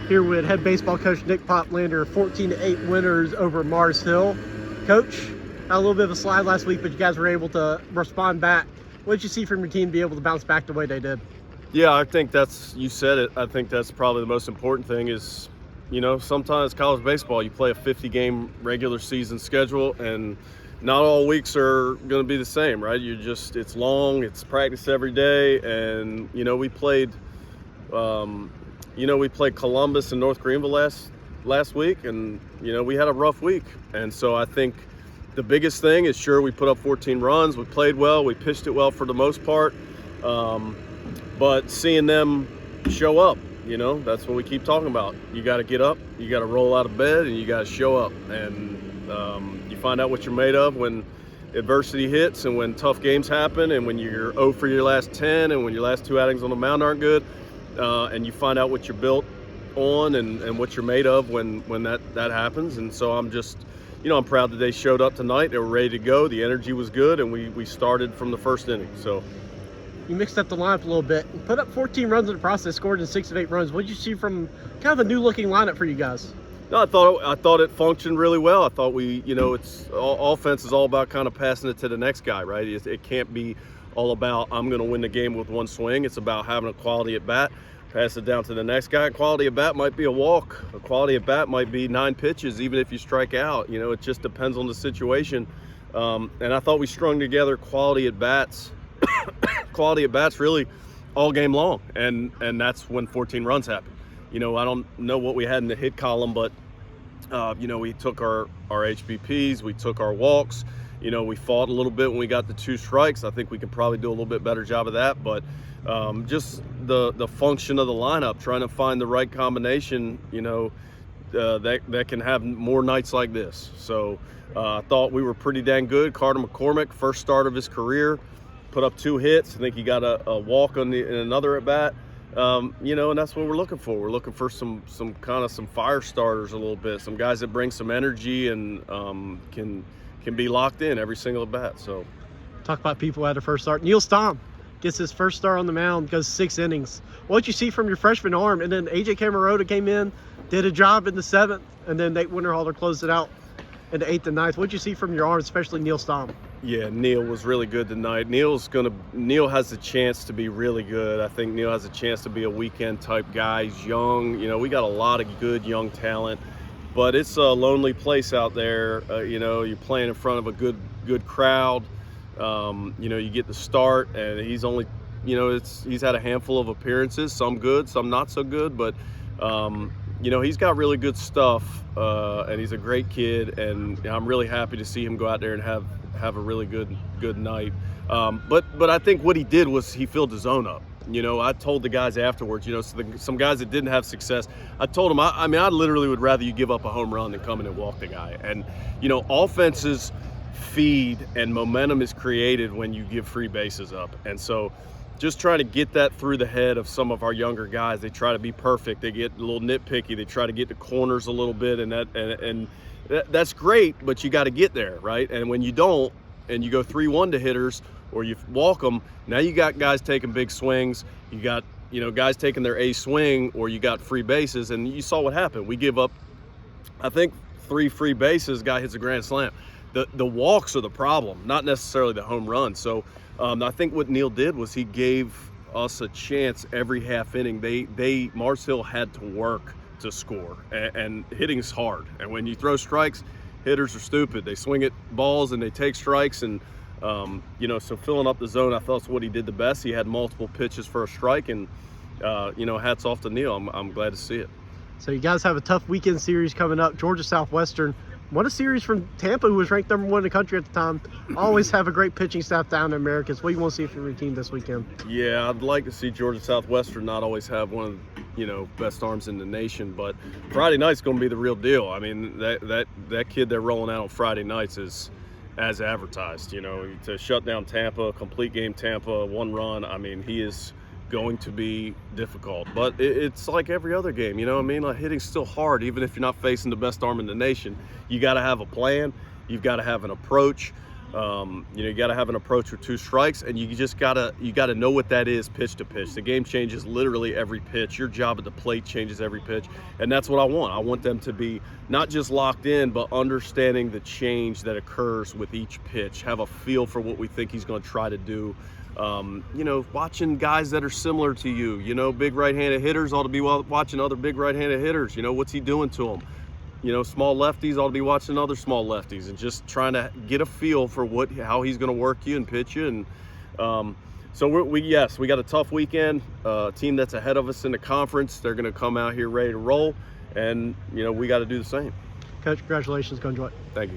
here with head baseball coach Nick Popp, 14-8 winners over Mars Hill. Coach, had a little bit of a slide last week, but you guys were able to respond back. What did you see from your team be able to bounce back the way they did? Yeah, I think you said it. I think that's probably the most important thing is, sometimes college baseball, you play a 50-game regular season schedule, and not all weeks are going to be the same, right? It's long, it's practice every day, and, we played Columbus and North Greenville last week, and, we had a rough week. And so I think the biggest thing is, sure, we put up 14 runs, we played well, we pitched it well for the most part, but seeing them show up, that's what we keep talking about. You got to get up, you got to roll out of bed, and you got to show up. And you find out what you're made of when adversity hits and when tough games happen and when you're 0 for your last 10 and when your last 2 outings on the mound aren't good. And you find out what you're built on and what you're made of when that happens. And so I'm just, I'm proud that they showed up tonight. They were ready to go. The energy was good, and we started from the first inning. So you mixed up the lineup a little bit. You put up 14 runs in the process, scored in 6 of 8 runs. What did you see from kind of a new-looking lineup for you guys? No, I thought it functioned really well. I thought offense is all about kind of passing it to the next guy, right? It can't be all about I'm going to win the game with one swing. It's about having a quality at bat, pass it down to the next guy. A quality at bat might be a walk. A quality at bat might be 9 pitches, even if you strike out. It just depends on the situation. And I thought we strung together quality at bats really all game long, and that's when 14 runs happened. I don't know what we had in the hit column, but we took our HBPs, we took our walks. We fought a little bit when we got the 2 strikes. I think we could probably do a little bit better job of that, but just the function of the lineup, trying to find the right combination, that can have more nights like this. So I thought we were pretty dang good. Carter McCormick, first start of his career, put up 2 hits. I think he got a walk in another at bat. And that's what we're looking for. We're looking for some fire starters a little bit, some guys that bring some energy and can be locked in every single at bat. So, talk about people who had a first start. Neil Stamm gets his first start on the mound, goes 6 innings. What did you see from your freshman arm? And then AJ Camarota came in, did a job in the 7th, and then Nate Winterhalter closed it out in the 8th and 9th. What did you see from your arm, especially Neil Stamm? Yeah, Neil was really good tonight. Neil has a chance to be really good. I think Neil has a chance to be a weekend type guy. He's young. We got a lot of good young talent, but it's a lonely place out there. You're playing in front of a good crowd. You get the start, and he's only, he's had a handful of appearances, some good, some not so good, but he's got really good stuff, and he's a great kid, and I'm really happy to see him go out there and have a really good night. But I think what he did was he filled his zone up. I told the guys afterwards, some guys that didn't have success, I told them, I literally would rather you give up a home run than come in and walk the guy. And, offenses feed and momentum is created when you give free bases up. And so just trying to get that through the head of some of our younger guys. They try to be perfect. They get a little nitpicky. They try to get the corners a little bit, and that's great, but you got to get there, right? And when you don't, and you go 3-1 to hitters, or you walk them, now you got guys taking big swings. You got, guys taking their A swing, or you got free bases, and you saw what happened. We give up, I think, 3 free bases. Guy hits a grand slam. The walks are the problem, not necessarily the home run. So I think what Neil did was he gave us a chance every half inning. Mars Hill had to work to score, and hitting's hard. And when you throw strikes, hitters are stupid. They swing at balls and they take strikes, and so filling up the zone, I thought, is what he did the best. He had multiple pitches for a strike, and hats off to Neil. I'm glad to see it. So you guys have a tough weekend series coming up. Georgia Southwestern won a series from Tampa, who was ranked #1 in the country at the time. Always have a great pitching staff down in Americas. What do you want to see from your team this weekend? Yeah, I'd like to see Georgia Southwestern not always have one of the best arms in the nation, but Friday night's going to be the real deal. That kid they're rolling out on Friday nights is as advertised. To shut down Tampa, complete game Tampa, 1 run. He is going to be difficult, but it's like every other game. Like, hitting's still hard, even if you're not facing the best arm in the nation. You got to have a plan. You've got to have an approach. You got to have an approach with 2 strikes, and you gotta know what that is pitch to pitch. The game changes literally every pitch. Your job at the plate changes every pitch, and that's what I want. I want them to be not just locked in, but understanding the change that occurs with each pitch. Have a feel for what we think he's going to try to do. Watching guys that are similar to you. Big right-handed hitters ought to be watching other big right-handed hitters. What's he doing to them? Small lefties ought to be watching other small lefties and just trying to get a feel for how he's going to work you and pitch you. And so we got a tough weekend. Team that's ahead of us in the conference. They're going to come out here ready to roll, and we got to do the same. Coach, congratulations. Go enjoy it. Thank you.